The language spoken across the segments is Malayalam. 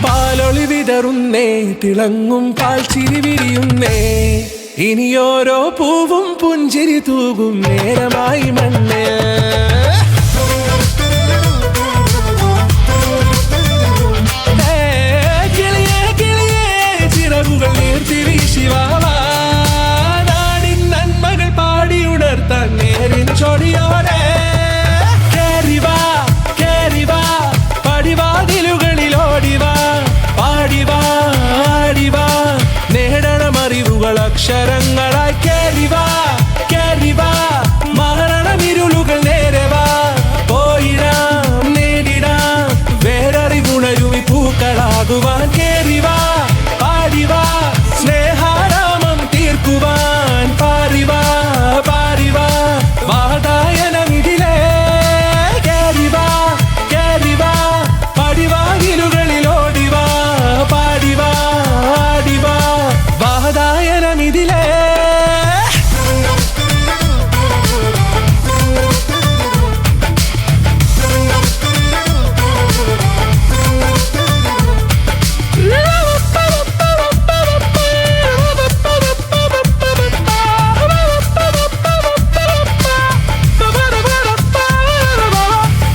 പാലൊളി വിതറുന്നേ, തിളങ്ങും പാൽ ചിരി വിരിയുന്നേ, ഇനിയോരോ പൂവും പുഞ്ചിരി തൂകും നേരമായി മണ്ണ്. കിളിയേ കിളിയേ ചിറകുകൾ നീർത്തി വീശിവാവാ, നാടിൻ നന്മകൾ പാടിയുണർത്താൻ നേരിൻ ചൊടിയോടെ. കേറിവാ കേറിവാ പടിവാതിലുകളിലോടിവാ, പാടിവാ ആടിവാ നേടണമറിവുകൾ അക്ഷരങ്ങളായി. കേറിവാ കേറിവാ മരണമിരുളുകൾ നേരവാ, പോയിടാം നേടിടാം വേററിവുണരുമി പൂക്കളാകുവാൻ. കേറിവാ പാടിവാ സ്നേഹാരാമം തീർക്കുവാൻ, പാറിവാ പാറിവാ വാതായനമിതിലേ. കേറിവാ കേറിവാ പടിവാതിലുകളിലോടിവാ, പാടിവാ ആടിവാ വാതായനമിതിലേ.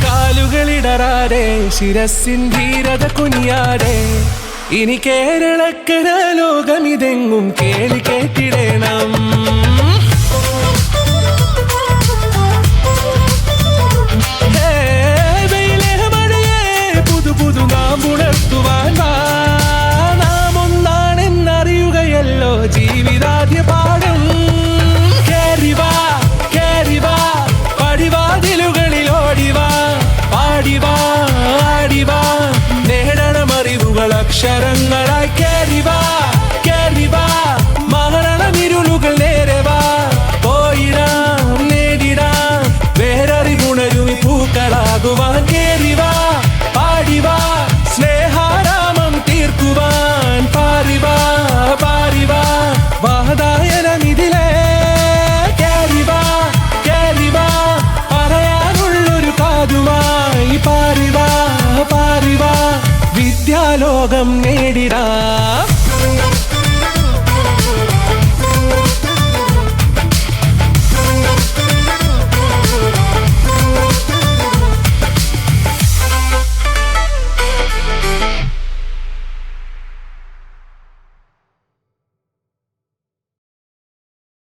കാലുകളിടറാതെ ശിരസിൻ ധീരത കുനിയാതെ, ഇനി കേരളക്കര ലോകമിതെങ്ങും കേളി കേട്ടിടേണം.